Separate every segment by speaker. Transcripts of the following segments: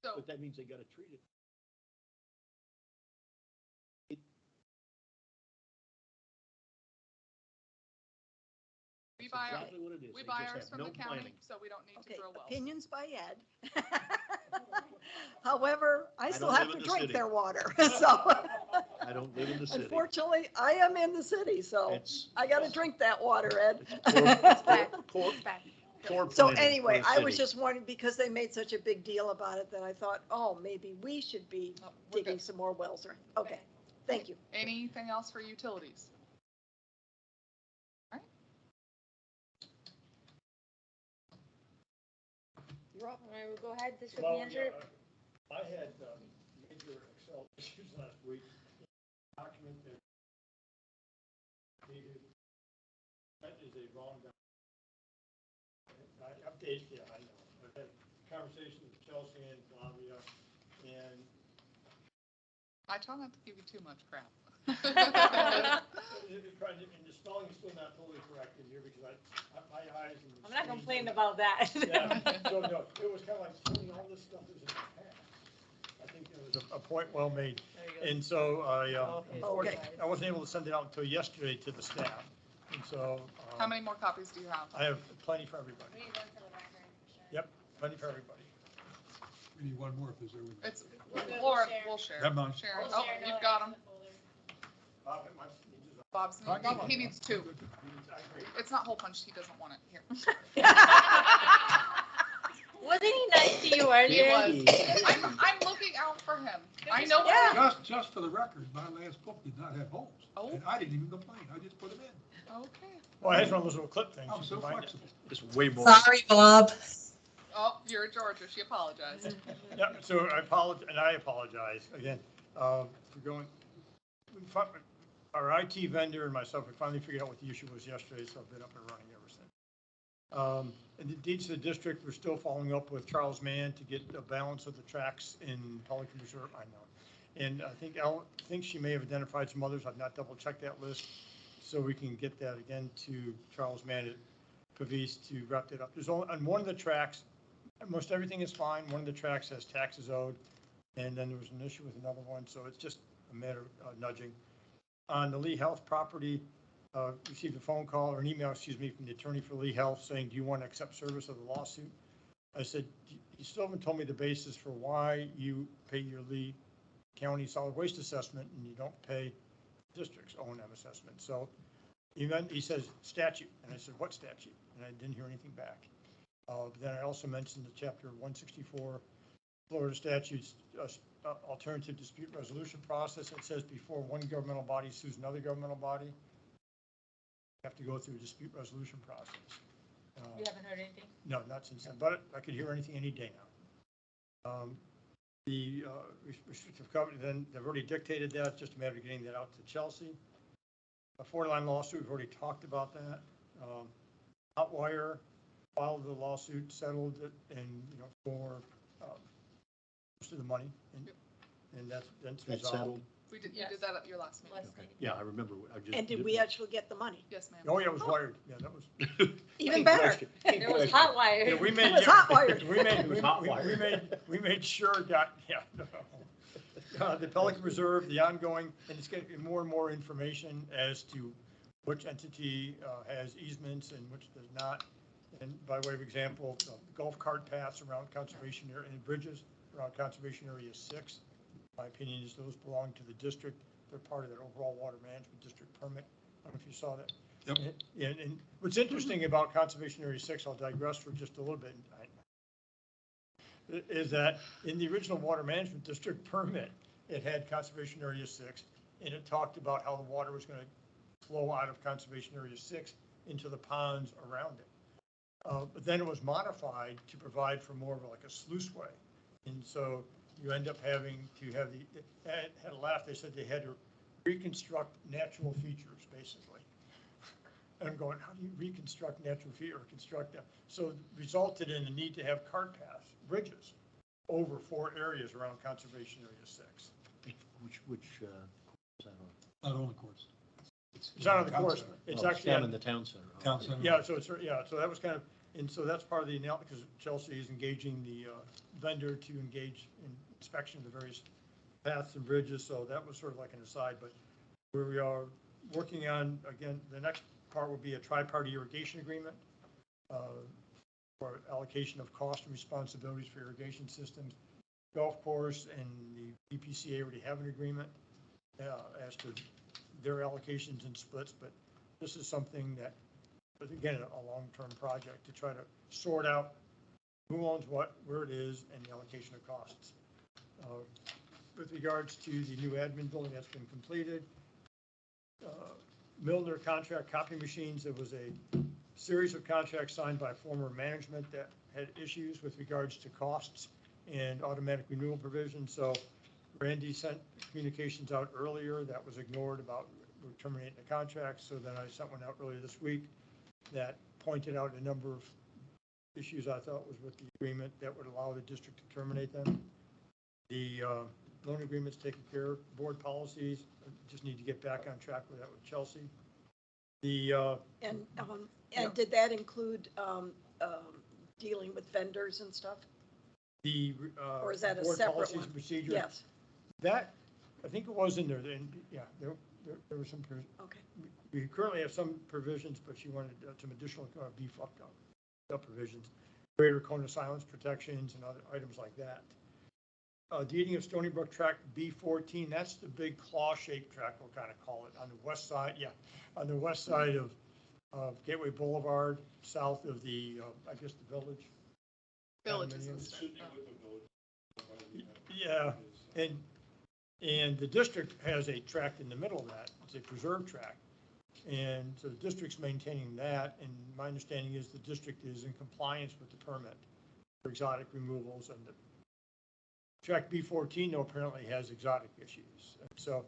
Speaker 1: So
Speaker 2: but that means they gotta treat it.
Speaker 1: we buy our,
Speaker 2: Exactly what it is.
Speaker 1: we
Speaker 2: They
Speaker 1: buy
Speaker 2: just
Speaker 1: ours
Speaker 2: have
Speaker 1: from
Speaker 2: no
Speaker 1: the county,
Speaker 2: planning.
Speaker 1: so we don't need to
Speaker 3: Okay,
Speaker 1: drill wells.
Speaker 3: opinions by Ed. However, I still
Speaker 2: don't
Speaker 3: have
Speaker 2: live
Speaker 3: to
Speaker 2: in the
Speaker 3: drink
Speaker 2: city.
Speaker 3: their water, so.
Speaker 2: I don't live in the city.
Speaker 3: Unfortunately, I am in the city, so
Speaker 2: It's-
Speaker 3: I gotta drink that water, Ed.
Speaker 1: It's bad.
Speaker 2: Poor,
Speaker 1: It's bad.
Speaker 2: poor
Speaker 3: So
Speaker 2: planning
Speaker 3: anyway,
Speaker 2: for a
Speaker 3: I was
Speaker 2: city.
Speaker 3: just wondering, because they made such a big deal about it, that I thought, oh, maybe we should be
Speaker 1: Oh, we're
Speaker 3: digging
Speaker 1: good.
Speaker 3: some more wells around. Okay, thank you.
Speaker 1: Anything else for utilities? All right.
Speaker 3: You're up.
Speaker 4: All right, we'll go ahead, District
Speaker 5: Well,
Speaker 4: Manager.
Speaker 5: I had major Excel issues last week. Document that needed, that is a wrong document. I updated, yeah, I know. I've had conversations with Chelsea and Flavia, and
Speaker 1: I try not to give you too much crap.
Speaker 5: and the spelling is still not totally correct in here because my eyes and.
Speaker 4: I'm not complaining about that.
Speaker 5: Yeah, so no, it was kind of like telling all this stuff is in the past. I think it was a point well made. And so
Speaker 3: Okay.
Speaker 5: I wasn't able to send it out until yesterday to the staff. And so.
Speaker 1: How many more copies do you have?
Speaker 5: I have plenty for everybody.
Speaker 4: We need one for the record, for sure.
Speaker 5: Yep, plenty for everybody.
Speaker 6: We need one more if there's there.
Speaker 1: It's,
Speaker 4: We'll share.
Speaker 1: Laura, we'll share.
Speaker 6: Never mind.
Speaker 1: Sharon,
Speaker 4: We'll
Speaker 1: oh,
Speaker 4: share, no,
Speaker 1: you've got
Speaker 4: it's in
Speaker 1: them.
Speaker 4: the folder.
Speaker 1: Bob's,
Speaker 6: I got one.
Speaker 1: he needs two. It's not hole punched, he doesn't want it. Here.
Speaker 4: Wasn't he nice to you earlier?
Speaker 1: I'm looking out for him. I know.
Speaker 3: Yeah.
Speaker 6: Just for the record, my last book did not have holes.
Speaker 1: Oh.
Speaker 6: And I didn't even complain. I just put them in.
Speaker 1: Okay.
Speaker 5: Well, I had one of those little clip things.
Speaker 6: I'm so flexible.
Speaker 2: It's way more.
Speaker 7: Sorry, Bob.
Speaker 1: Oh, you're a Georgia. She apologized.
Speaker 5: Yeah, so I apologize again, for going, our IT vendor and myself, we finally figured out what the issue was yesterday, so I've been up and running ever since. And the deeds to the district, we're still following up with Charles Mann to get a balance of the tracks in Pelican Reserve, I know. And I think she may have identified some others, I've not double checked that list, so we can get that again to Charles Mann at Pavis to wrap that up. There's only, on one of the tracks, most everything is fine, one of the tracks has taxes owed, and then there was an issue with another one, so it's just a matter of nudging. On the Lee Health property, received a phone call or an email, excuse me, from the attorney for Lee Health saying, do you want to accept service of the lawsuit? I said, you still haven't told me the basis for why you pay your Lee County solid waste assessment and you don't pay district's O&M assessment. So he says statute, and I said, what statute? And I didn't hear anything back. But then I also mentioned the chapter 164 Florida statutes, alternative dispute resolution process. It says before one governmental body sues another governmental body, you have to go through a dispute resolution process.
Speaker 4: You haven't heard anything?
Speaker 5: No, not since then, but I could hear anything any day now. The restrictive covenant, then they've already dictated that, it's just a matter of getting that out to Chelsea. A 4-line lawsuit, we've already talked about that. Hotwire filed the lawsuit, settled it, and, for most of the money, and that's
Speaker 2: That's
Speaker 5: resolved.
Speaker 2: settled.
Speaker 1: We did, you
Speaker 4: Yes.
Speaker 1: did that at your last meeting.
Speaker 4: Last
Speaker 2: Okay.
Speaker 4: meeting.
Speaker 2: Yeah, I remember. I just
Speaker 3: And did we actually get the money?
Speaker 1: Yes, ma'am.
Speaker 5: Oh, yeah, it was wired, yeah, that was.
Speaker 3: Even better.
Speaker 4: It was hot wire.
Speaker 5: Yeah, we made,
Speaker 3: It was hot wired.
Speaker 2: It was hot wired.
Speaker 5: we made sure the Pelican Reserve, the ongoing, and it's getting more and more information as to which entity has easements and which does not. And by way of example, golf cart paths around conservation area and bridges around conservation area 6. My opinion is those belong to the district. They're part of that overall water management district permit. I don't know if you saw that.
Speaker 6: Yep.
Speaker 5: And what's interesting about conservation area 6, I'll digress for just a little bit, is that in the original water management district permit, it had conservation area 6, and it talked about how the water was going to flow out of conservation area 6 into the ponds around it. But then it was modified to provide for more of like a sluiceway. And so you end up having to have had a laugh, they said they had to reconstruct natural features, basically. And I'm going, how do you reconstruct natural features or construct them? So it resulted in the need to have cart paths, bridges, over 4 areas around conservation area 6.
Speaker 2: Which is that on?
Speaker 6: Not only course.
Speaker 5: It's not on the
Speaker 6: Town
Speaker 5: course.
Speaker 6: center.
Speaker 5: It's
Speaker 2: Oh,
Speaker 5: actually
Speaker 2: down in the town center.
Speaker 6: Town center.
Speaker 5: Yeah, so it's, yeah, so that was kind of, And so that's part of the analysis, because Chelsea is engaging the vendor to engage in inspection of the various paths and bridges, so that was sort of like an aside, but where we are working on, again, the next part will be a tri-party irrigation agreement for allocation of cost and responsibilities for irrigation systems. Golf course and the BPCA already have an agreement as to their allocations and splits, but this is something that, but again, a long-term project to try to sort out who owns what, where it is, and the allocation of costs. With regards to the new admin building that's been completed, Milner contract copy machines, there was a series of contracts signed by former management that had issues with regards to costs and automatic renewal provisions. So Randy sent communications out earlier that was ignored about terminating the contract. So then I sent one out earlier this week that pointed out a number of issues I thought was with the agreement that would allow the district to terminate them. The loan agreement's taken care of. Board policies, just need to get back on track with that with Chelsea. The
Speaker 3: And did that include dealing with vendors and stuff?
Speaker 5: the
Speaker 3: Or is that a
Speaker 5: board
Speaker 3: separate
Speaker 5: policies
Speaker 3: one?
Speaker 5: and procedures.
Speaker 3: Yes,
Speaker 5: That, I think it was in there, and yeah, there were some,
Speaker 3: okay.
Speaker 5: we currently have some provisions, but she wanted some additional beef up provisions, greater cone of silence protections and other items like that. Deeding of Stony Brook track B14, that's the big claw-shaped track, we'll kind of call it, on the west side, on the west side of Gateway Boulevard, south of the, I guess, the village.
Speaker 1: Villages
Speaker 5: Condominiums.
Speaker 1: instead.
Speaker 5: Yeah, and the district has a tract in the middle of that. It's a preserve tract. And so the district's maintaining that, and my understanding is the district is in compliance with the permit for exotic removals, and the tract B14, though, apparently has exotic issues. And so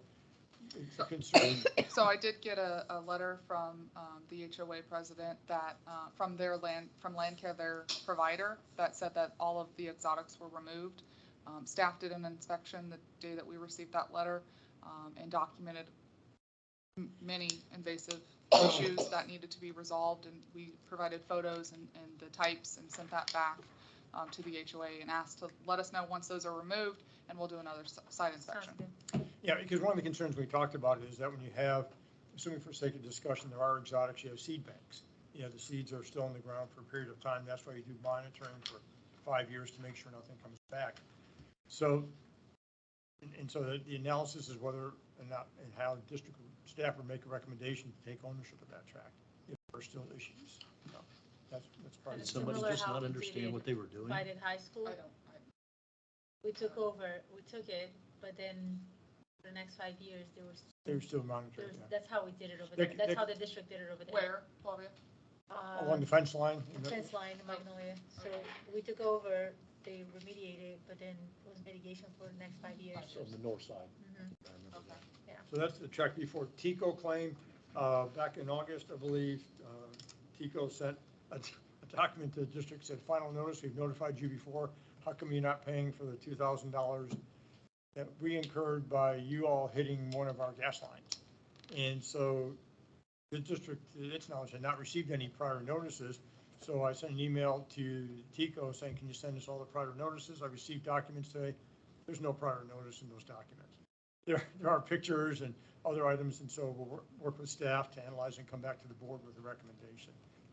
Speaker 5: it's a concern.
Speaker 1: So I did get a letter from the HOA president that, from land care, their provider, that said that all of the exotics were removed. Staff did an inspection the day that we received that letter and documented many invasive issues that needed to be resolved. And we provided photos and the types and sent that back to the HOA and asked to let us know once those are removed, and we'll do another site inspection.
Speaker 5: Yeah, because one of the concerns we talked about is that when you have, assuming for sake of discussion, there are exotics, you have seed banks. You know, the seeds are still in the ground for a period of time. That's why you do monitoring for 5 years to make sure nothing comes back. So, and so the analysis is whether or not, and how district staff would make a recommendation to take ownership of that tract if there are still issues. So that's part of
Speaker 2: Did
Speaker 5: it.
Speaker 2: somebody
Speaker 4: Similar
Speaker 2: just
Speaker 4: how
Speaker 2: not
Speaker 4: we
Speaker 2: understand
Speaker 4: did
Speaker 2: what they were doing?
Speaker 4: Right in high school, we took it, but then for the next 5 years,
Speaker 5: They're still monitoring. Yeah.
Speaker 4: that's how we did it over
Speaker 5: They-
Speaker 4: there. That's
Speaker 5: they-
Speaker 4: how the district did it over there.
Speaker 1: Where, Flavia?
Speaker 5: Along the fence line.
Speaker 4: Fence line in Magnolia. So we took over, they remediated, but then it was mitigation for the next 5 years.
Speaker 2: On the north side.
Speaker 4: Mhm.
Speaker 2: I remember
Speaker 1: Okay.
Speaker 2: that.
Speaker 5: So that's the track before TICO claim. Back in August, I believe, TICO sent a document to the district, said, final notice, we've notified you before. How come you're not paying for the $2,000 that we incurred by you all hitting one of our gas lines? And so the district, to its knowledge, had not received any prior notices. So I sent an email to TICO saying, can you send us all the prior notices? I received documents today. There's no prior notice in those documents. There are pictures and other items, and so we'll work with staff to analyze and come back to the board with a recommendation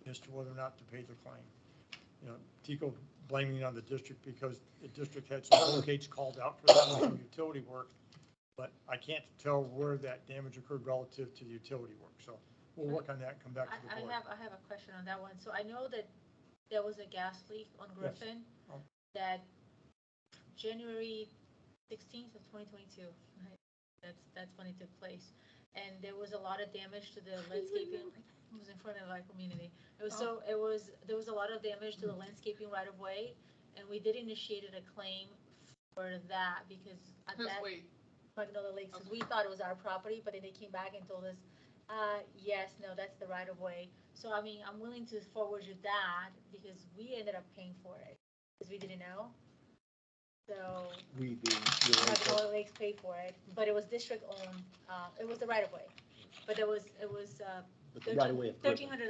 Speaker 5: as to whether or not to pay the claim. You know, TICO blaming it on the district because the district had some locates called out for that some utility work, but I can't tell where that damage occurred relative to the utility work. So we'll work on that and come back to the board.
Speaker 4: I have a question on that one. So I know that there was a gas leak on Griffin
Speaker 5: Oh.
Speaker 4: that January 16th of 2022, right? That's when it took place. And there was a lot of damage to the landscaping. It was in front of our community. There was a lot of damage to the landscaping right of way, and we did initiate a claim for that because at
Speaker 1: Who's
Speaker 4: that
Speaker 1: we?
Speaker 4: Magnolia Lakes, because we thought it was our property, but then they came back and told us, yes, no, that's the right of way. So I mean, I'm willing to forward you that because we ended up paying for it because we didn't know. So
Speaker 2: We being, your right,
Speaker 4: Magnolia Lakes paid for it, but it was district owned. It was the right of way, but it was
Speaker 2: but the right away of
Speaker 4: $1,300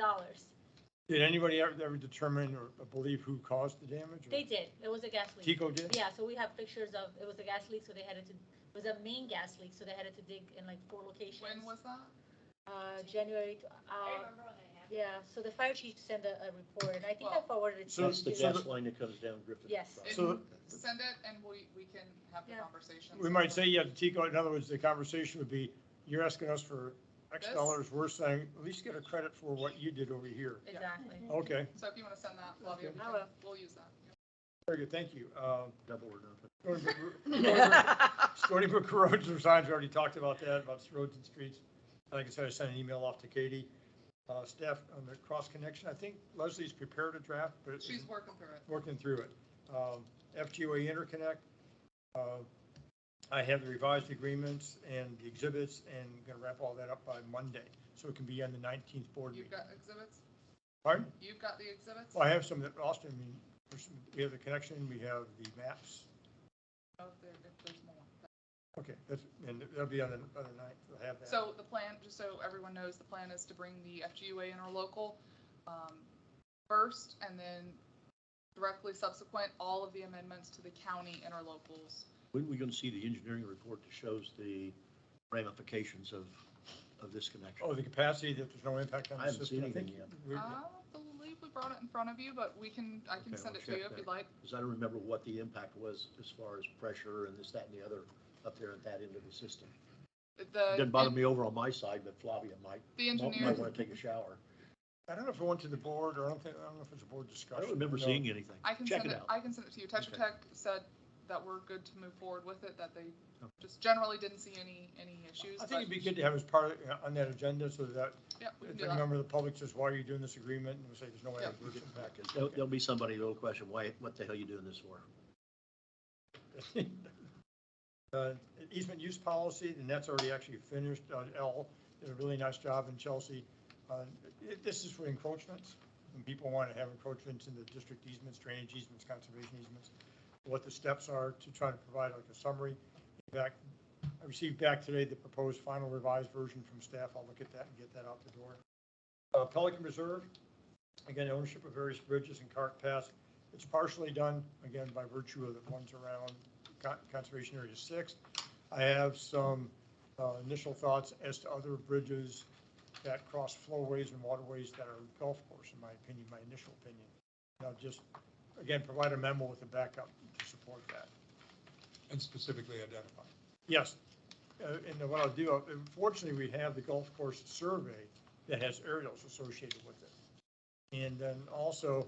Speaker 5: Did anybody ever determine or believe who caused the damage? or-
Speaker 4: They did, it was a gas leak.
Speaker 5: Tico did?
Speaker 4: Yeah, so we have pictures of, it was a gas leak, so they had to, it was a main gas leak, so they had to dig in like 4 locations.
Speaker 1: When was that?
Speaker 4: January, yeah, so the fire chief sent a report, and I think I
Speaker 1: Well,
Speaker 4: forwarded it to
Speaker 5: So
Speaker 4: you.
Speaker 6: That's the
Speaker 5: so
Speaker 6: gas
Speaker 5: the-
Speaker 6: line that comes down Griffin.
Speaker 4: Yes.
Speaker 6: Drive.
Speaker 5: So-
Speaker 1: Send it and we can have the
Speaker 4: Yeah.
Speaker 1: conversation.
Speaker 5: We might say, yeah, Tico, in other words, the conversation would be, you're asking us for X
Speaker 1: This?
Speaker 5: dollars, we're saying, at least get a credit for what you did over here.
Speaker 4: Exactly.
Speaker 5: Okay,
Speaker 1: So if you want to send that, Flavia,
Speaker 5: Okay.
Speaker 1: we
Speaker 4: I
Speaker 1: can-
Speaker 4: will.
Speaker 1: we'll use that.
Speaker 5: very good, thank you.
Speaker 6: Double or nothing.
Speaker 5: Stony Brook roads or signs, we already talked about that, about roads and streets. Like I said, I sent an email off to Katie. Staff on the cross connection, I think Leslie's prepared a draft, but
Speaker 1: She's working through it.
Speaker 5: working through it. FGOA interconnect, I have the revised agreements and the exhibits and gonna wrap all that up by Monday, so it can be on the 19th board
Speaker 1: You've
Speaker 5: meeting.
Speaker 1: got exhibits?
Speaker 5: Pardon?
Speaker 1: You've got the exhibits?
Speaker 5: Well, I have some that Austin, I mean, we have the connection, we have the maps.
Speaker 1: Oh, if there's more.
Speaker 5: Okay, that's, and that'll be on the other night, we'll have that.
Speaker 1: So the plan, just so everyone knows, the plan is to bring the FGUA interlocal first, and then directly subsequent, all of the amendments to the county interlocals.
Speaker 6: When are we going to see the engineering report that shows the ramifications of this connection?
Speaker 5: Oh, the capacity, that there's no impact on
Speaker 6: I
Speaker 5: the
Speaker 6: haven't
Speaker 5: system.
Speaker 6: seen anything
Speaker 5: think
Speaker 6: yet.
Speaker 5: we-
Speaker 1: I don't believe we brought it in front of you, but I can
Speaker 6: Okay,
Speaker 1: send
Speaker 6: I'll
Speaker 1: it to you
Speaker 6: check
Speaker 1: if
Speaker 6: that.
Speaker 1: you'd like.
Speaker 6: Because I don't remember what the impact was as far as pressure and this, that, and the other up there at that end of the system. It doesn't bother me over on my side, but Flavia might,
Speaker 1: The
Speaker 6: might
Speaker 1: engineer,
Speaker 6: want to take a shower.
Speaker 5: I don't know if it went to the board, or I don't know if it's a board
Speaker 6: I
Speaker 5: discussion.
Speaker 6: don't remember
Speaker 5: No.
Speaker 6: seeing anything.
Speaker 1: I can
Speaker 6: Check
Speaker 1: send
Speaker 6: it
Speaker 1: it,
Speaker 6: out.
Speaker 1: I can send it to you. Tetra
Speaker 6: Okay.
Speaker 1: Tech said that we're good to move forward with it, that they
Speaker 6: Okay.
Speaker 1: just generally didn't see any issues.
Speaker 5: I think
Speaker 1: but-
Speaker 5: it'd be good to have as part of, on that agenda, so that
Speaker 1: Yeah, we can
Speaker 5: if
Speaker 1: do
Speaker 5: any
Speaker 1: that.
Speaker 5: member of the public says, why are you doing this agreement, and we say, there's no
Speaker 1: Yeah.
Speaker 5: adverse impact.
Speaker 6: There'll be somebody that'll question, what the hell are you doing this for?
Speaker 5: Easement use policy, and that's already actually finished. L did a really nice job in Chelsea. This is for encroachments, when people want to have encroachments in the district easements, drainage easements, conservation easements, what the steps are to try to provide like a summary. In fact, I received back today the proposed final revised version from staff. I'll look at that and get that out the door. Pelican Reserve, again, ownership of various bridges and cart paths. It's partially done, again, by virtue of the ones around Conservation Area 6. I have some initial thoughts as to other bridges that cross flowways and waterways that are golf course, in my opinion, my initial opinion. And I'll just, again, provide a memo with a backup to support that.
Speaker 6: And specifically identify.
Speaker 5: Yes, and what I'll do, fortunately, we have the golf course survey that has aerials associated with it. And then also,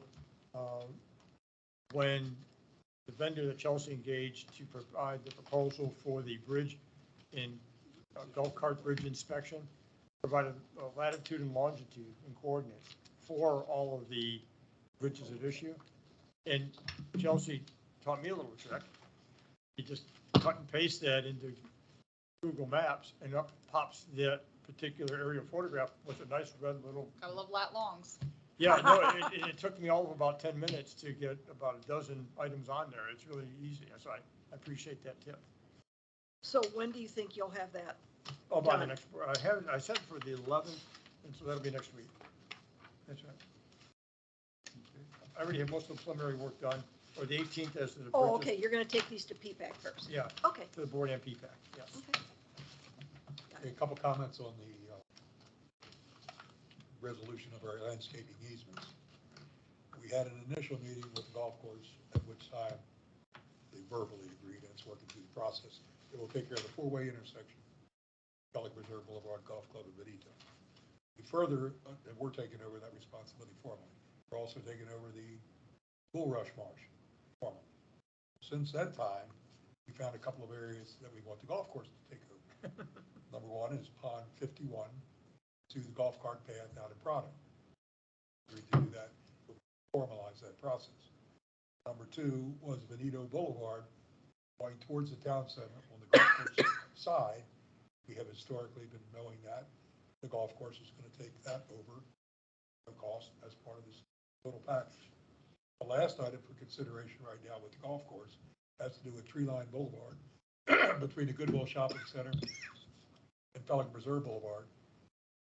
Speaker 5: when the vendor that Chelsea engaged to provide the proposal for the bridge in golf cart bridge inspection, provided a latitude and longitude and coordinates for all of the bridges at issue. And Chelsea taught me a little trick. He just cut and paste that into Google Maps, and up pops that particular aerial photograph with a nice red little.
Speaker 1: I love lat longs.
Speaker 5: Yeah, no, it took me all of about 10 minutes to get about a dozen items on there. It's really easy, so I appreciate that tip.
Speaker 3: So when do you think you'll have that?
Speaker 5: Oh, by the
Speaker 3: Done.
Speaker 5: next, I said for the 11th, and so that'll be next week. That's right. I already have most of the preliminary work done, or the 18th as to the bridges.
Speaker 3: Oh, okay, you're gonna take these to P-PAC first?
Speaker 5: Yeah,
Speaker 3: Okay,
Speaker 5: to the board and PPAC, yes.
Speaker 3: okay.
Speaker 6: A couple comments on the resolution of our landscaping easements. We had an initial meeting with the golf course, at which time they verbally agreed, and it's working through the process. It will take care of the four-way intersection, Pelican Reserve Boulevard, Golf Club, and Benito. Further, and we're taking over that responsibility formally. We're also taking over the Bulrush Marsh formally. Since that time, we found a couple of areas that we want the golf course to take over. Number one is Pond 51 to the golf cart path out in Prado. Agreed to do that, we'll formalize that process. Number two was Benito Boulevard, going towards the town center on the golf course side. We have historically been knowing that. The golf course is going to take that over, no cost, as part of this total package. The last item for consideration right now with the golf course has to do with Tree Line Boulevard between the Goodwill Shopping Center and Pelican Reserve Boulevard.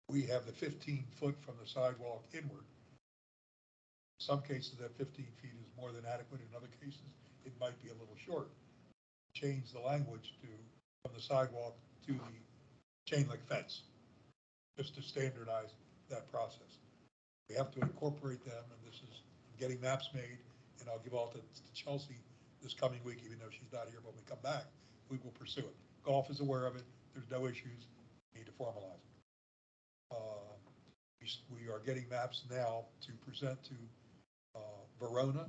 Speaker 6: We have the 15-foot from the sidewalk inward Some cases that 15 feet is more than adequate. In other cases, it might be a little short. Change the language to, from the sidewalk to the chain link fence, just to standardize that process. We have to incorporate them, and this is getting maps made, and I'll give all to Chelsea this coming week, even though she's not here, but when we come back, we will pursue it. Golf is aware of it. There's no issues. We need to formalize it. We are getting maps now to present to Verona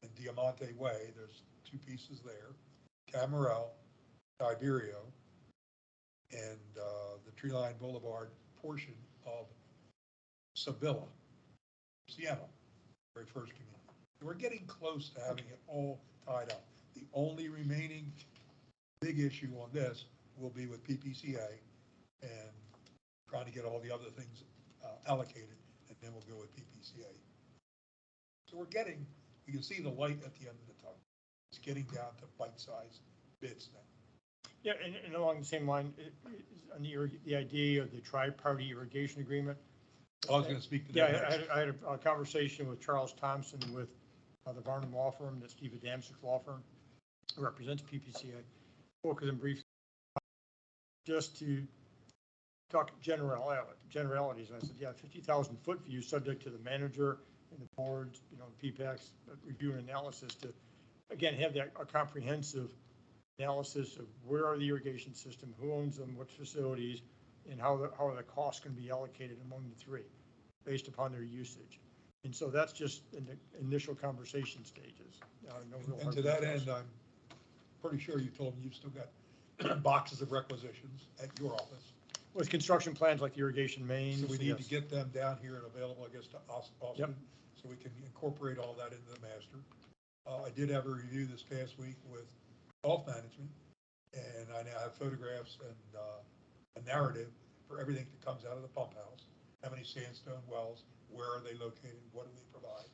Speaker 6: and Diamante Way. There's 2 pieces there, Camarel, Tiberio, and the Tree Line Boulevard portion of Sevilla, Siena, very first community. And we're getting close to having it all tied up. The only remaining big issue on this will be with PPCA and trying to get all the other things allocated, and then we'll go with PPCA. So we can see the light at the end of the tunnel. It's getting down to bite-sized bits now.
Speaker 5: Yeah, and along the same line, on the idea of the tri-party irrigation agreement.
Speaker 6: I was going to speak to
Speaker 5: Yeah,
Speaker 6: that next.
Speaker 5: I had a conversation with Charles Thompson with the Varnum Law Firm, that's Steve Adamczyk Law Firm, who represents PPCA. Spoke with him briefly, just to talk generalities. And I said, yeah, 50,000 foot view, subject to the manager and the boards, PPAC's review and analysis to, again, have that a comprehensive analysis of where are the irrigation system, who owns them, what facilities, and how the costs can be allocated among the 3 based upon their usage. And so that's just in the initial conversation stages. No real
Speaker 6: And
Speaker 5: hard
Speaker 6: to that
Speaker 5: details.
Speaker 6: end, I'm pretty sure you told me you've still got boxes of requisitions at your office.
Speaker 5: With construction plans like the irrigation mains.
Speaker 6: So we need to
Speaker 5: yes.
Speaker 6: get them down here and available, I guess, to us, Austin,
Speaker 5: Yep.
Speaker 6: so we can incorporate all that into the master. I did have a review this past week with golf management, and I now have photographs and a narrative for everything that comes out of the pump house. How many sandstone wells, where are they located, what do they provide?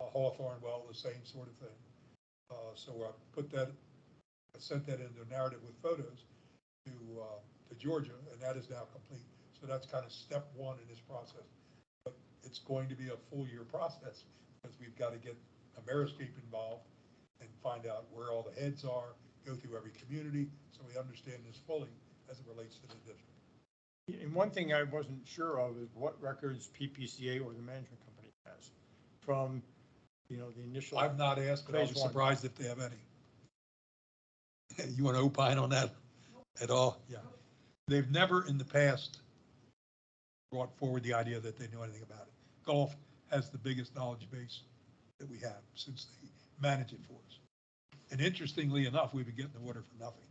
Speaker 6: A Hawthorne well, the same sort of thing. So I sent that into a narrative with photos to Georgia, and that is now complete. So that's kind of step 1 in this process. But it's going to be a full year process, because we've got to get Ameriscape involved and find out where all the heads are, go through every community, so we understand this fully as it relates to the district.
Speaker 5: And one thing I wasn't sure of is what records PPCA or the management company has from, the initial.
Speaker 6: I've not asked, but I'll be
Speaker 5: Phase 1.
Speaker 6: surprised if they have any. You want to opine on that at all? Yeah. They've never in the past brought forward the idea that they knew anything about it. Golf has the biggest knowledge base that we have since they manage it for us. And interestingly enough, we've been getting the water for nothing.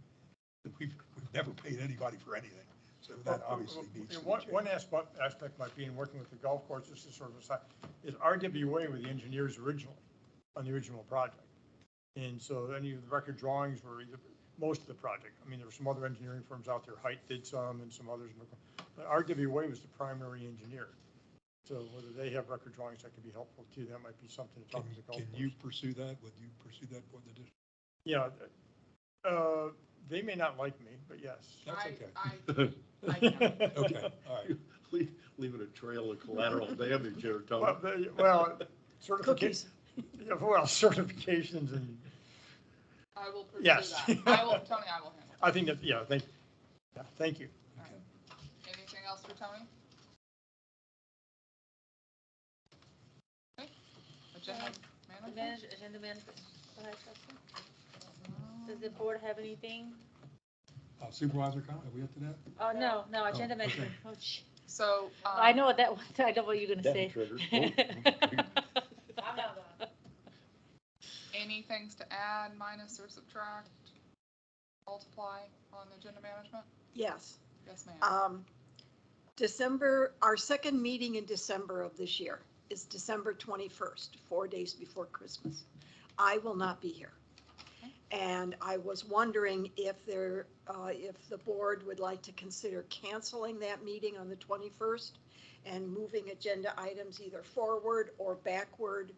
Speaker 6: We've never paid anybody for anything. So that obviously needs to be changed.
Speaker 5: One aspect might be in working with the golf course, this is sort of a side, is RWA were the engineers originally on the original project. And so any of the record drawings were most of the project. I mean, there were some other engineering firms out there, Height did some and some others. But RWA was the primary engineer. So whether they have record drawings that could be helpful too, that might be something to talk to the golf course.
Speaker 6: Can you pursue that? Would you pursue that for the district?
Speaker 5: Yeah, they may not like me, but yes.
Speaker 6: That's okay.
Speaker 1: I can.
Speaker 6: Okay, all right.
Speaker 2: Leaving a trail of collateral damage here, Tony.
Speaker 5: Well,
Speaker 3: Cookies.
Speaker 5: certifications and,
Speaker 1: I will pursue
Speaker 5: Yes.
Speaker 1: that. Tony, I will handle that.
Speaker 5: I think that, thank you.
Speaker 1: All right. Anything else for Tony? Okay. Agenda management?
Speaker 4: Agenda management. Go ahead, Chelsea. Does the board have anything?
Speaker 6: Supervisor comment, are we up to that?
Speaker 4: Oh, no, agenda
Speaker 6: okay.
Speaker 4: management. Oh, sh-
Speaker 1: So.
Speaker 4: I know what that was. I know what you're gonna
Speaker 2: That
Speaker 4: say.
Speaker 2: triggered.
Speaker 4: I'm not gonna.
Speaker 1: Any things to add, minus or subtract, multiply on agenda management?
Speaker 3: Yes.
Speaker 1: Yes, ma'am.
Speaker 3: Our second meeting in December of this year is December 21st, 4 days before Christmas. I will not be here. And I was wondering if if the board would like to consider canceling that meeting on the 21st and moving agenda items either forward or backward,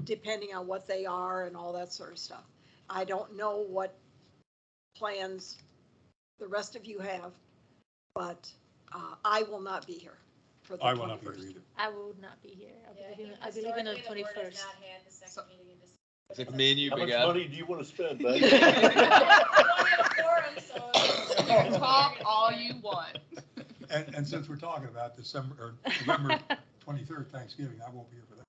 Speaker 3: depending on what they are and all that sort of stuff. I don't know what plans the rest of you have, but I will not be here. for the
Speaker 6: I will not be here
Speaker 3: 21st.
Speaker 6: either.
Speaker 4: I would not be here.
Speaker 7: Yeah, I think
Speaker 4: I'll be leaving on the
Speaker 7: historically, the board has
Speaker 4: 21st.
Speaker 7: not had the second
Speaker 1: So-
Speaker 7: meeting in December.
Speaker 8: Except for me and you,
Speaker 2: How
Speaker 8: big
Speaker 2: much
Speaker 8: guy.
Speaker 2: money do you want to spend,
Speaker 7: We
Speaker 2: babe?
Speaker 7: don't have a quorum, so.
Speaker 1: You can talk all you want.
Speaker 6: And since we're talking about November 23rd, Thanksgiving, I won't be here for that.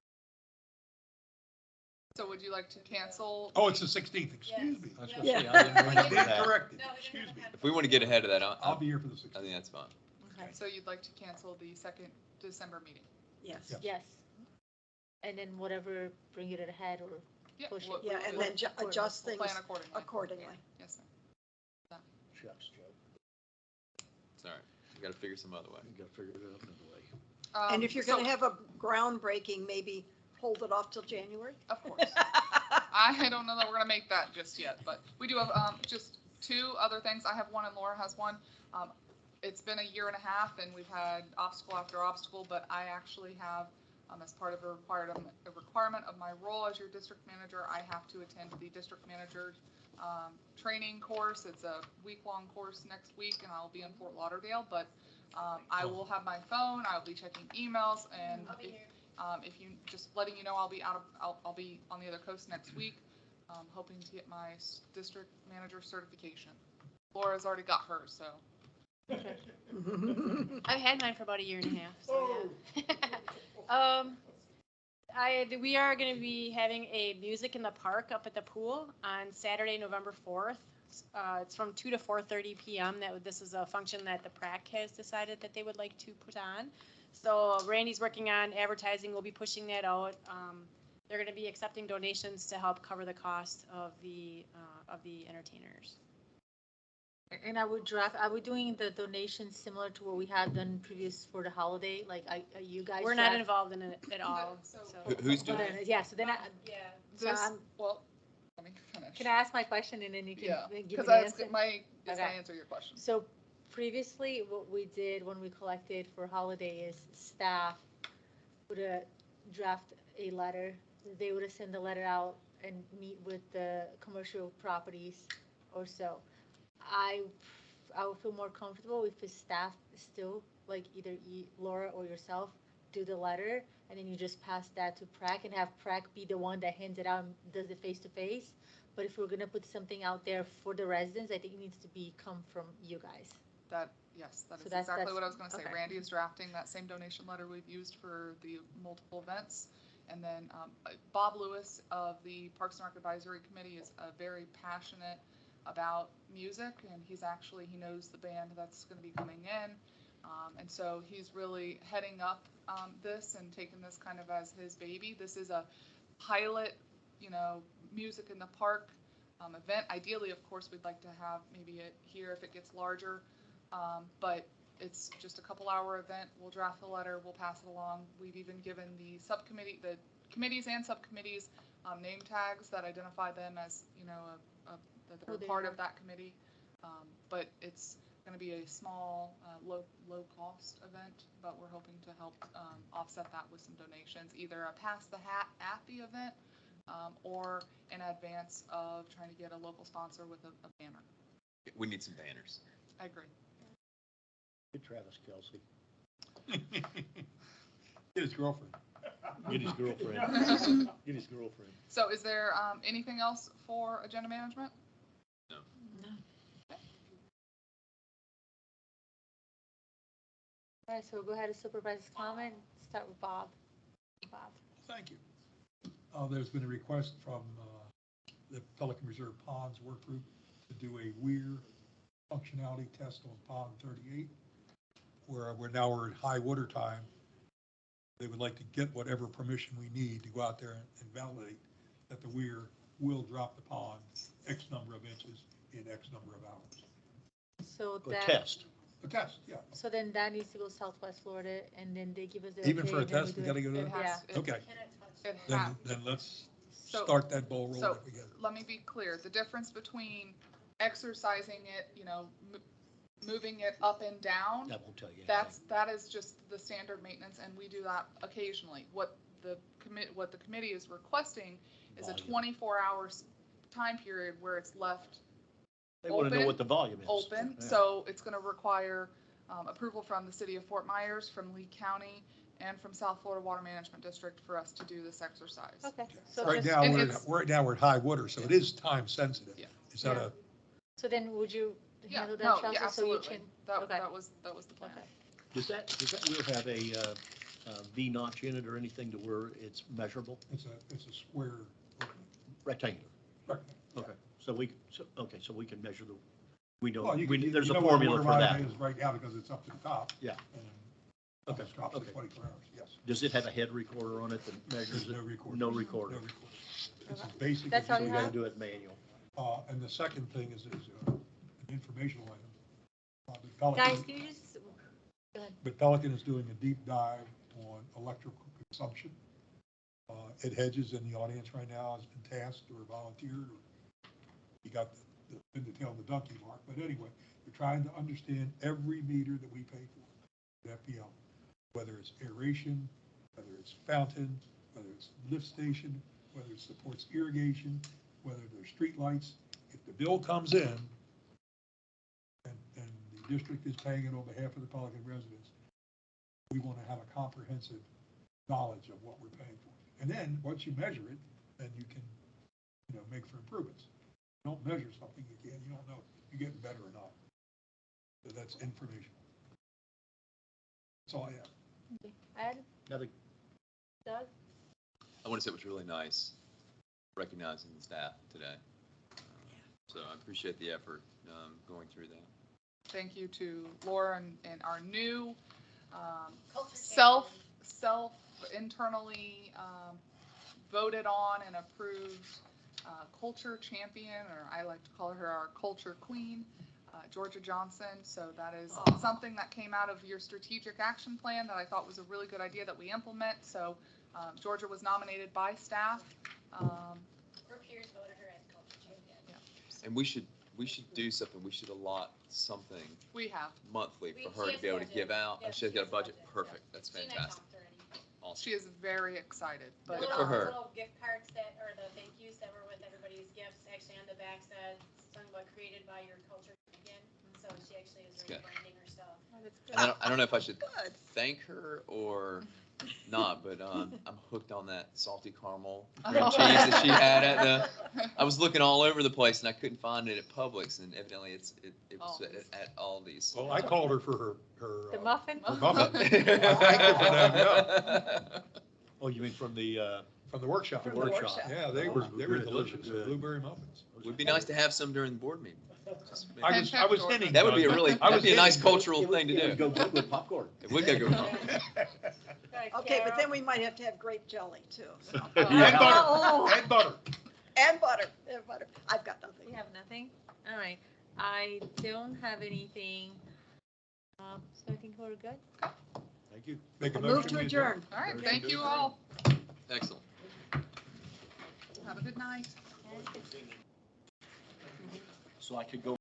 Speaker 1: So would you like to cancel?
Speaker 6: Oh, it's the 16th, excuse me.
Speaker 8: I was
Speaker 7: Yeah.
Speaker 8: gonna say,
Speaker 3: Yeah.
Speaker 8: I didn't
Speaker 6: I
Speaker 8: bring it
Speaker 6: stand
Speaker 8: back.
Speaker 6: corrected,
Speaker 7: No, we don't
Speaker 6: excuse
Speaker 7: even
Speaker 6: me.
Speaker 7: have.
Speaker 8: If we want to get ahead of that,
Speaker 6: I'll be here for the
Speaker 8: I
Speaker 6: 16th.
Speaker 8: think that's fine.
Speaker 4: Okay.
Speaker 1: So you'd like to cancel the second December meeting?
Speaker 3: Yes.
Speaker 6: Yeah.
Speaker 4: Yes. And then whatever, bring it ahead or
Speaker 1: Yeah,
Speaker 4: Push it.
Speaker 1: we'll-
Speaker 3: Yeah, and
Speaker 1: we'll-
Speaker 3: then adjust
Speaker 1: we'll
Speaker 3: things
Speaker 1: plan accordingly.
Speaker 3: accordingly.
Speaker 1: Yes, sir.
Speaker 2: Shucks, Joe.
Speaker 8: It's all right. We gotta figure some other way.
Speaker 2: You gotta figure it out another way.
Speaker 3: And if you're
Speaker 1: So-
Speaker 3: going to have a groundbreaking, maybe hold it off till January?
Speaker 1: Of course. I don't know that we're gonna make that just yet, but we do have, just two other things. I have one and Laura has one. It's been a year and a half and we've had obstacle after obstacle, but I actually have, as part of a requirement of my role as your district manager, I have to attend the district manager, training course. It's a week-long course next week and I'll be in Fort Lauderdale, but, I will have my phone, I'll be checking emails and
Speaker 7: I'll be
Speaker 1: if-
Speaker 7: here.
Speaker 1: if you, just letting you know, I'll be I'll be on the other coast next week, hoping to get my district manager certification. Laura's already got hers, so.
Speaker 9: I've had mine for about a year and a half, so yeah. We are gonna be having a music in the park up at the pool on Saturday, November 4th. It's from 2 to 4:30 PM. This is a function that the PrAC has decided that they would like to put on. So Randy's working on advertising. We'll be pushing that out. They're gonna be accepting donations to help cover the cost of the entertainers.
Speaker 4: And are we doing the donations similar to what we had done previous for the holiday? Like, are you guys?
Speaker 9: We're not
Speaker 4: draft-
Speaker 9: involved in it at all,
Speaker 1: So-
Speaker 9: so.
Speaker 8: Who's
Speaker 4: But
Speaker 8: doing it?
Speaker 4: then- Yeah, so then,
Speaker 7: Yeah.
Speaker 4: So
Speaker 1: This,
Speaker 4: I'm-
Speaker 1: well, let me finish.
Speaker 4: can I ask my question and then you
Speaker 1: Yeah,
Speaker 4: can give me
Speaker 1: because
Speaker 4: the
Speaker 1: that's
Speaker 4: answer?
Speaker 1: my, it's my
Speaker 4: Okay.
Speaker 1: answer to your question.
Speaker 4: So previously, what we did when we collected for holiday is staff would draft a letter. They would send a letter out and meet with the commercial properties or so. I would feel more comfortable if the staff still, like either Laura or yourself, do the letter and then you just pass that to PrAC and have PrAC be the one that hands it out and does it face to face. But if we're gonna put something out there for the residents, I think it needs to come from you guys.
Speaker 1: Yes, that
Speaker 4: So
Speaker 1: is
Speaker 4: that's-
Speaker 1: exactly what I was gonna say.
Speaker 4: okay.
Speaker 1: Randy is drafting that same donation letter we've used for the multiple events. And then Bob Lewis of the Parks and Rec Advisory Committee is very passionate about music, and he knows the band that's gonna be coming in. And so he's really heading up this and taking this kind of as his baby. This is a pilot, music in the park event. Ideally, of course, we'd like to have maybe it here if it gets larger. But it's just a couple-hour event. We'll draft the letter, we'll pass it along. We've even given the committees and subcommittees name tags that identify them as, that they're
Speaker 4: Who they
Speaker 1: part
Speaker 4: are.
Speaker 1: of that committee. But it's going to be a small, low-cost event, but we're hoping to help offset that with some donations, either a pass the hat at the event or in advance of trying to get a local sponsor with a banner.
Speaker 8: We need some banners.
Speaker 1: I agree.
Speaker 2: Get Travis Kelsey.
Speaker 6: Get his girlfriend.
Speaker 2: Get his girlfriend. Get his girlfriend.
Speaker 1: So is there anything else for agenda management?
Speaker 8: No.
Speaker 4: All right, so we'll go ahead and supervise comment. Start with Bob. Bob.
Speaker 6: Thank you. There's been a request from the Pelican Reserve Ponds Work Group to do a weir functionality test on Pond 38, where we're in high water time. They would like to get whatever permission we need to go out there and validate that the weir will drop the pond X number of inches in X number of hours.
Speaker 4: So
Speaker 2: A
Speaker 4: that,
Speaker 2: test.
Speaker 6: A test, yeah.
Speaker 4: so then that needs to go Southwest Florida and then they give us the.
Speaker 6: Even
Speaker 4: okay,
Speaker 6: for a
Speaker 4: and then we
Speaker 6: test,
Speaker 4: do
Speaker 6: we gotta go to
Speaker 1: It
Speaker 6: that?
Speaker 1: has,
Speaker 4: Yeah.
Speaker 1: it-
Speaker 6: Okay,
Speaker 1: it has.
Speaker 6: then let's
Speaker 1: So-
Speaker 6: start that ball rolling
Speaker 1: So
Speaker 6: if we get it.
Speaker 1: let me be clear, the difference between exercising it, moving it up and down,
Speaker 2: That won't tell you anything.
Speaker 1: that is just the standard maintenance, and we do that occasionally. What the committee is requesting is a
Speaker 2: Volume.
Speaker 1: 24 hours time period where it's left
Speaker 2: They want to know
Speaker 1: open-
Speaker 2: what the volume is.
Speaker 1: open,
Speaker 2: Yeah.
Speaker 1: so it's gonna require approval from the city of Fort Myers, from Lee County, and from South Florida Water Management District for us to do this exercise.
Speaker 9: Okay. So
Speaker 6: Right
Speaker 9: just-
Speaker 6: now,
Speaker 1: and
Speaker 6: we're,
Speaker 1: it's-
Speaker 6: right now, we're at high water, so it is time sensitive.
Speaker 1: Yeah.
Speaker 6: Is that
Speaker 9: Yeah.
Speaker 6: a,
Speaker 4: So then would you
Speaker 1: Yeah,
Speaker 4: handle
Speaker 1: no,
Speaker 4: that,
Speaker 1: yeah,
Speaker 4: Chelsea? So you
Speaker 1: absolutely.
Speaker 4: can,
Speaker 1: That,
Speaker 4: okay.
Speaker 1: that was the plan.
Speaker 4: Okay.
Speaker 2: Does that wheel have a V notch in it or anything to where it's measurable?
Speaker 6: it's a square.
Speaker 2: Rectangular?
Speaker 6: rectangle.
Speaker 2: Okay, so we can measure the, we know,
Speaker 6: Well, you can-
Speaker 2: there's
Speaker 6: you
Speaker 2: a
Speaker 6: know what
Speaker 2: formula
Speaker 6: water
Speaker 2: for
Speaker 6: line
Speaker 2: that.
Speaker 6: is right now because it's up to the top.
Speaker 2: Yeah.
Speaker 6: And
Speaker 2: Okay,
Speaker 6: it drops in
Speaker 2: okay.
Speaker 6: 24 hours, yes.
Speaker 2: Does it have a head recorder on it that measures
Speaker 6: There's
Speaker 2: it?
Speaker 6: no recorder.
Speaker 2: No recorder.
Speaker 6: No recorder. It's as basic as
Speaker 4: That's all
Speaker 2: So
Speaker 6: you
Speaker 2: we
Speaker 4: you
Speaker 6: can
Speaker 2: gotta
Speaker 6: get.
Speaker 2: do it manual.
Speaker 6: And the second thing is an informational item. But Pelican-
Speaker 4: Guys, can you just,
Speaker 6: But Pelican is doing a deep dive on electrical consumption. Ed Hedges in the audience right now has been tasked or volunteered, or he got the tail of the donkey mark. But anyway, we're trying to understand every meter that we pay for, the FPL, whether it's aeration, whether it's fountain, whether it's lift station, whether it supports irrigation, whether there's street lights. If the bill comes in and the district is paying it on behalf of the Pelican residents, we want to have a comprehensive knowledge of what we're paying for. And then, once you measure it, then you can, make for improvements. You don't measure something you don't know if you're getting better or not. So that's information. That's all I have.
Speaker 4: Ed,
Speaker 2: Another,
Speaker 4: Doug?
Speaker 8: I want to say it was really nice recognizing the staff today. So I appreciate the effort going through that.
Speaker 1: Thank you to Laura and our new
Speaker 7: Culture
Speaker 1: self internally voted on and approved culture champion, or I like to call her our culture queen, Georgia Johnson. So that is something that came out of your strategic action plan that I thought was a really good idea that we implement. So Georgia was nominated by staff.
Speaker 7: Her peers voted her as culture champion.
Speaker 8: And we should do something. We should allot something
Speaker 1: We have.
Speaker 8: monthly
Speaker 7: We-
Speaker 8: for
Speaker 7: she
Speaker 8: her to
Speaker 7: has
Speaker 8: be able to
Speaker 7: budget.
Speaker 8: give out.
Speaker 7: Yeah,
Speaker 8: And she's
Speaker 7: she
Speaker 8: got a
Speaker 7: has
Speaker 8: budget.
Speaker 7: budget, yeah.
Speaker 8: Perfect. That's
Speaker 7: She and I
Speaker 8: fantastic.
Speaker 7: talked already.
Speaker 8: Awesome.
Speaker 1: She is very excited,
Speaker 7: The
Speaker 1: but
Speaker 8: Good
Speaker 7: little-
Speaker 8: for her.
Speaker 7: Little gift cards that, or the thank yous that were with everybody's gifts, actually on the back said something about created by your culture champion. And so she actually is
Speaker 8: Okay.
Speaker 7: rebranding her stuff.
Speaker 8: And I don't know if I should thank her or not, but I'm hooked on that salty caramel cream cheese that she had at the. I was looking all over the place and I couldn't find it at Publix, and evidently it was at Aldi's.
Speaker 6: Well, I called her for her.
Speaker 4: The muffin?
Speaker 6: Her muffin.
Speaker 8: Thank
Speaker 6: you for that, yeah.
Speaker 2: oh, you mean from the
Speaker 6: From the workshop.
Speaker 3: From the workshop.
Speaker 6: Yeah, they
Speaker 2: Oh,
Speaker 6: were
Speaker 2: good,
Speaker 6: delicious,
Speaker 2: good.
Speaker 6: blueberry muffins.
Speaker 8: Would be nice to have some during the board meeting. Just maybe-
Speaker 6: I was hinting.
Speaker 8: That would be a
Speaker 6: Doug.
Speaker 8: really,
Speaker 6: I
Speaker 8: that'd
Speaker 6: was
Speaker 8: be a nice
Speaker 6: hinting.
Speaker 8: cultural thing to
Speaker 2: It would
Speaker 8: do.
Speaker 2: go good with popcorn.
Speaker 8: It would go wrong.
Speaker 3: Okay, but then we might have to have grape jelly too. so.
Speaker 6: And
Speaker 2: Yeah.
Speaker 6: butter, and butter.
Speaker 3: And butter, and butter. I've got nothing.
Speaker 4: You have nothing? All right. I don't have anything. So I think we're good.
Speaker 2: Thank you.
Speaker 6: Make a
Speaker 3: Move
Speaker 6: motion,
Speaker 3: to
Speaker 6: we
Speaker 3: adjourn.
Speaker 1: all right, thank you all.
Speaker 8: Excellent.
Speaker 1: Have a good night.
Speaker 2: So I could go